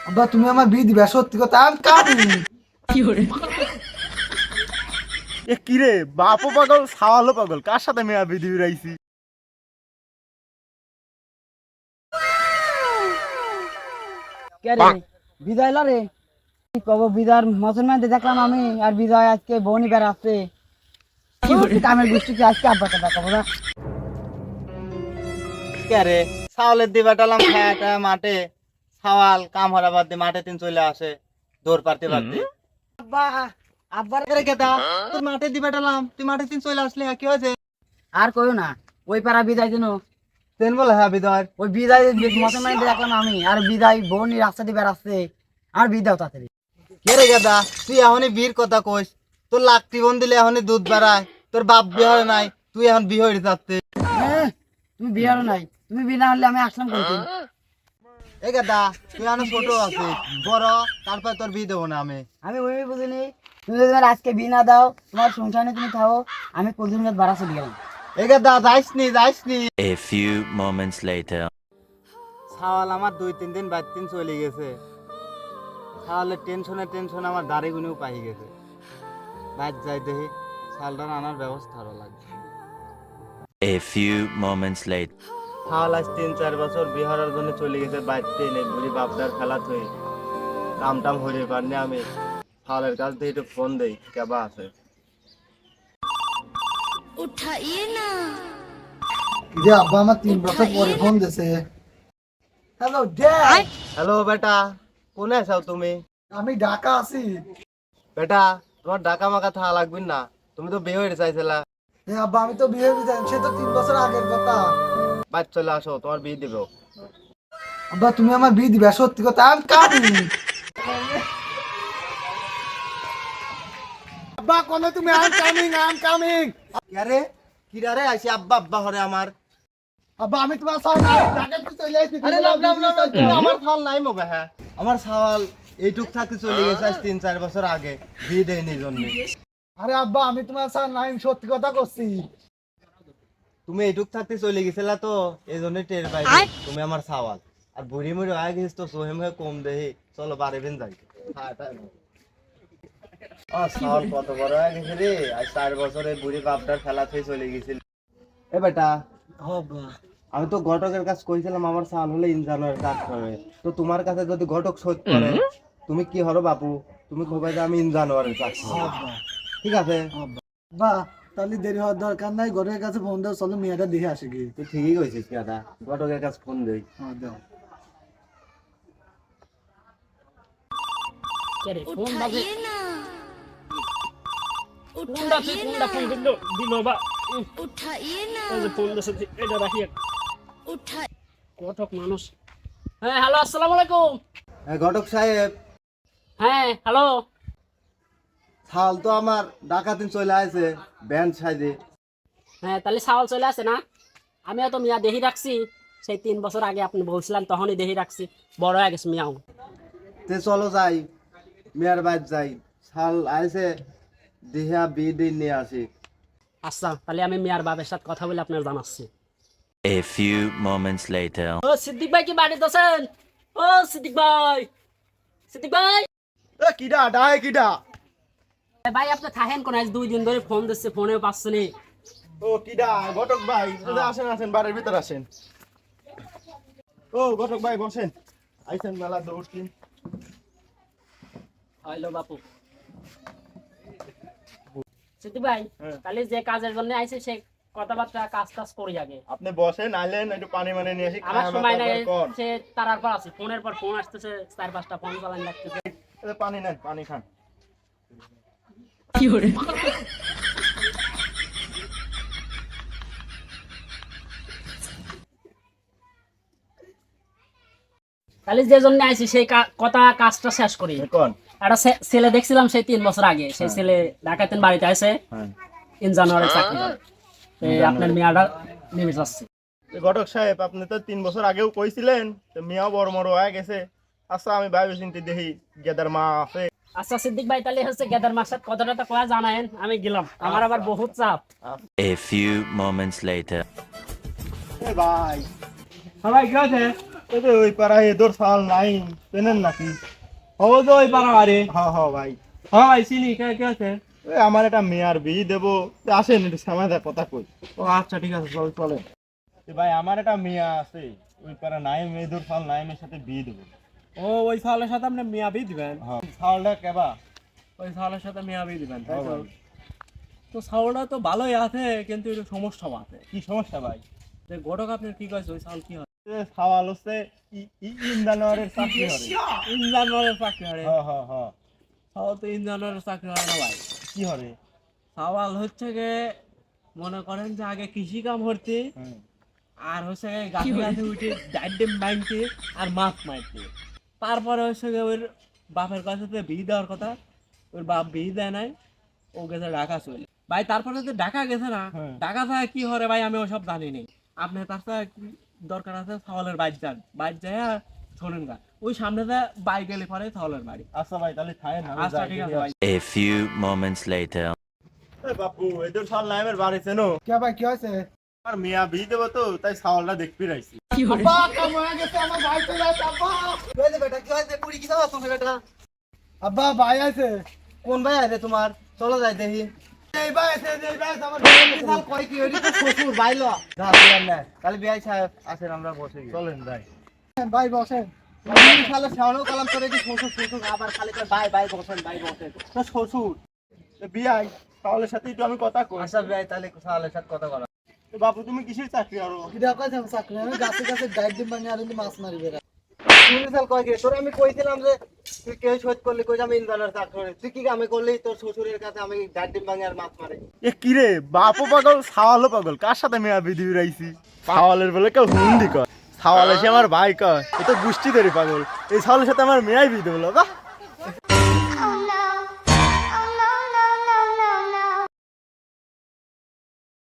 আব্বা তুমি আমার বিয়ে দিবে সত্যি কথা আমি কামিং। এ কিরে, বাপও পাগল সাওয়ালও পাগল, কার সাথে মেয়া বিধি উড়াইছি? কে রে বিজয় রে কি কব বিজয়ের মুসলমানদের দেখলাম আমি আর বিজয় আজকে বউনি বেড়াচ্ছে কামের গোষ্ঠী কি আজকে আব্বাকে দেখাবো না কে রে, সাওয়ালের দিবাটালাম খায়াটা মাঠে, সাওয়াল কাম হরা বাদ দিয়ে মাঠে তিন চলে আসে দৌড় পারতে পারতে। আব্বা আব্বার আরে কেতা, তোর মাঠে দিবাটালাম, তুই মাঠে তিন চলে আসলে কি হয়েছে? আর কইও না ওই পাড়া বিজয় যেন তেন বলে হ্যাঁ বিদয়। ওই বিজয় মুসলমানদের দেখলাম আমি আর বিজয় বউনি রাস্তা দিয়ে বেড়াচ্ছে আর বিদাও তাড়াতাড়ি কে রে গেদা, তুই এখনই বীর কথা কইস? তোর লাকটি বন দিলে এখনই দুধ বাড়ায়, তোর বাপ বিয়ে নাই, তুই এখন বিয়ে হয়ে যাচ্ছে। তুমি বিয়ে নাই তুমি বিয়ে না হলে আমি আসলাম কোনদিন এ গেদা, তুই এখন ছোট আছিস, বড় তারপর তোর বিয়ে দেবো না আমি। আমি ওই বুঝিনি তুমি যদি আমার আজকে বিয়ে না দাও তোমার সংসারে তুমি থাকো আমি কোনদিন বাড়া চলে গেলাম এ গেদা যাইস নি। A few moments later. ছাওয়াল আমার 2-3 দিন বাদ দিন চলে গেছে, ছাওয়ালের টেনশনে আমার দাড়ি গুনেও পাই গেছে। বাদ যাই দেখি ছাওয়ালটা আনার ব্যবস্থা আরো লাগবে। A few moments later. ছাওয়াল আজ 3-4 বছর বিহারের জন্য চলে গেছে, বাড়তে নেই বুড়ি বাপদার খেলা থই কাম টাম হয়ে পারনি। আমি ছাওয়ালের কাছ থেকে একটু ফোন দেই, কেবা আছে? उठाइए ना। যে আব্বা আমার 3 বছর পরে ফোন দিছে। হ্যালো ড্যাড, হ্যালো বেটা, কোনে আছো তুমি? আমি ঢাকা আছি। বেটা, তোমার ঢাকা মাকা থাকা লাগবে না, তুমি তো বিয়ে হয়ে চাইছিলা। হ্যাঁ আব্বা আমি তো বিয়ে হয়ে যাই, সে তো 3 বছর আগের কথা। বাদ চলে আসো, তোমার বিয়ে দিব। আব্বা তুমি আমার বিয়ে দিবে সত্যি কথা আমি কামিং। আব্বা কোনে তুমি আই এম কামিং। আরে কিরা রে আইছি আব্বা আব্বা হরে আমার। আব্বা আমি তোমার সামনে ঢাকা থেকে চলে আইছি। আরে না, আমার ফাল নাই মগে। হ্যাঁ আমার সাওয়াল এইটুক থাকতে চলে গেছে আজ 3-4 বছর আগে, বিয়ে দেয়নি জন্য। আরে আব্বা আমি তোমার সামনে নাই সত্যি কথা করছি। তুমি এইটুক থাকতে চলে গেছিলা তো এই জন্য টের পাই তুমি আমার সাওয়াল। আর বুড়ি মুড়ি হয়ে গেছিস তো সোহেম হয়ে কম দেহি, চলো বাড়ি বেন যাই। সাওয়াল কত বড় হয়ে গেছে রে, আজ 4 বছরে বুড়ি বাপটার খেলা থেকে চলে গেছিল। এ বেটা, আমি তো ঘটকের কাছে কইছিলাম আমার সাল হলে ইঞ্জিনিয়ার কাজ করে, তো তোমার কাছে যদি ঘটক শোধ করে তুমি কি হরো বাপু? তুমি কবে যে আমি ইঞ্জিনিয়ারের কাজ করি, ঠিক আছে? বাহ তাহলে দেরি হওয়ার দরকার নাই, ঘরের কাছে ফোন দাও, চলো মেয়েটা দেখে আসে কি। তুই ঠিকই কইছিস দাদা, ঘটকের কাছে ফোন দেই। হ্যাঁ দাও। उठाइए ना। उठाइए ना। उठाइए। কটক মানুষ হ্যাঁ হ্যালো আসসালামু আলাইকুম ঘটক সাহেব, হ্যাঁ হ্যালো সাল তো আমার ডাকাতিন চলে আসে ব্যান্ড সাইজে। হ্যাঁ তাহলে চাউল চলে আসে না আমিও তো মিয়া দেহি রাখছি সেই 3 বছর আগে আপনি বলছিলাম তখনই দেহি রাখছি বড় হয়ে গেছে মিয়াও তে চলো যাই, মেয়ের বাইর যাই, সাল আইসে দেহা বিয়ে দিন নিয়ে আসি। আচ্ছা তাহলে আমি মিয়ার বাবার সাথে কথা বলে আপনার জানাচ্ছি A few moments later. ও সিদ্দিক ভাই কি বাড়িতে আছেন ও সিদ্দিক ভাই কিডা ডায় কিডা? ভাই আপনি থাকেন কোন আজ 2 দিন ধরে ফোন দিচ্ছে ফোনেও পাচ্ছে না ও কিডা? ঘটক ভাই, আসেন আসেন, বাড়ির ভিতর আসেন। ও ঘটক ভাই বসেন, আইসেন মেলা দৌড়ছেন। হ্যালো বাপু সিদ্দিক ভাই তাহলে যে কাজের জন্য আইছে সেই কথাবার্তা কাজ করি আগে আপনি বসেন, আইলেন একটু পানি মানে নিয়ে আসি। আমার সময় নাই সে তারার পর আছে ফোনের পর ফোন আসতেছে 4-5টা ফোন চালান লাগতেছে পানি নেন, পানি খান। তাহলে যে জন্য আইছি সেই কথা কাজটা শেষ করি কোন একটা ছেলে দেখছিলাম সেই 3 বছর আগে সেই ছেলে ঢাকাতেন বাড়িতে আছে ইঞ্জিনিয়ারের চাকরি করে আপনার মেয়াটা নেমে যাচ্ছে ঘটক সাহেব, আপনি তো 3 বছর আগেও কইছিলেন, তো মিয়াও বড় বড় হয়ে গেছে। আচ্ছা আমি ভাবি চিন্তি দেখি গেদার মা আছে। আচ্ছা সিদ্দিক ভাই তাহলে হচ্ছে গেদার মাসাদ কথাটা তো কয়া জানায়েন আমি গেলাম আমার আবার বহুত চাপ A few moments later. এ ভাই, সবাই কি আছে? ওই পাড়ায় এদোর সাল নাই চেনেন নাকি? ও তো ওই পাড়া বাড়ি। হ্যাঁ ভাই, হ্যাঁ ভাই চিনি, কে আছে? ওই আমার একটা মেয়ার বিয়ে দেবো, আসেন একটু সামাদা কথা কই। ও আচ্ছা ঠিক আছে, চল চলে। ভাই আমার একটা মেয়া আছে, ওই পাড়া নাইম এদোর সাল নাইমের সাথে বিয়ে দেবো। ও ওই সালের সাথে আপনি মিয়া বিয়ে দিবেন? হ্যাঁ সালটা কেবা? ওই সালের সাথে মিয়া বিয়ে দিবেন তাই তো? হ্যাঁ ভাই। তো সাউলটা তো ভালোই আছে, কিন্তু একটু সমস্যা আছে। কি সমস্যা ভাই? যে ঘটক আপনার কি কয়েছে, ওই সাল কি হয়? সাওয়াল হচ্ছে ইন্দানোয়ারের চাকরি করে। ইঞ্জানোয়ারের চাকরি হয়। হ্যাঁ সাউল তো ইঞ্জানোয়ারের চাকরি হয় না ভাই। কি হবে? সাওয়াল হচ্ছে গে, মনে করেন যে আগে কৃষি কাম করতে, আর হচ্ছে গাছে গাছে উঠে ডাইডেম মাইনতে আর মাছ মারতে। তারপরে হচ্ছে গিয়ে ওর বাপের কাছে তো বিয়ে দেওয়ার কথা, ওর বাপ বিয়ে দেয় নাই, ও গেছে ঢাকা চলে ভাই। তারপরে যে ঢাকা গেছে না, ঢাকা যায় কি হরে ভাই আমি ওসব জানি নি। আপনি তার সাথে কি দরকার আছে, ছাওয়ালের বাইর যান, বাইর যায় আর শোনেন গা, ওই সামনে যে বাইক গেলে পরে ছাওয়ালের বাড়ি। আচ্ছা ভাই তাহলে খায়েন। আচ্ছা ঠিক আছে ভাই। A few moments later. বাপু এদোর সাল নাইমের বাড়ি চেনো? কে ভাই কি হয়েছে? আর মিয়া বিয়ে দেবো তো, তাই সাওয়ালটা দেখবি রাইছি। আব্বা কাম হয়ে গেছে, আমার ভাই চলে আসছে। আব্বা কি হয়েছে বেটা, কি হয়েছে? পুরি কি দাও তুমি বেটা? আব্বা ভাই আছে। কোন ভাই আছে তোমার? চলো যাই দেখি। এই ভাই আছে, এই ভাই আছে আমার। বিশাল কয় কি হইলি তো শ্বশুর বাইলো। যা দিলাম না, তাহলে বিয়াই সাহেব আসেন, আমরা বসে গিয়ে চলেন ভাই। ভাই বসেন। শালা শাওনও কালাম করে কি শ্বশুর শ্বশুর, আবার খালি করে ভাই ভাই বসেন, ভাই বসেন তো শ্বশুর। বিয়াই সাওয়ালের সাথে একটু আমি কথা কই। আচ্ছা ভাই তাহলে শালের সাথে কথা বলা। বাপু তুমি কিসের চাকরি করো? কি দাও কইছে আমি চাকরি, আমি গাছে গাছে গাইড দিন বানিয়ে আর মাছ মারি বেরা। তুই শাল কয় কি তোর? আমি কইছিলাম যে তুই কেউ শোধ করলি, কই আমি ইনভার্টার চাকরি করি, তুই কি আমি করলি তোর শ্বশুরের কাছে আমি ডাইডিম ভাঙে আর মাছ মারে। এ কিরে, বাপও পাগল সাওয়ালও পাগল, কার সাথে মেয়া বিয়ে দিবি রাইছি? সাওয়ালের বলে কেউ হুন্ডি কয়, সাওয়াল এসে আমার ভাই কয়, এ তো গোষ্ঠী ধরে পাগল, এই সাওয়ালের সাথে আমার মেয়াই বিয়ে দেবো।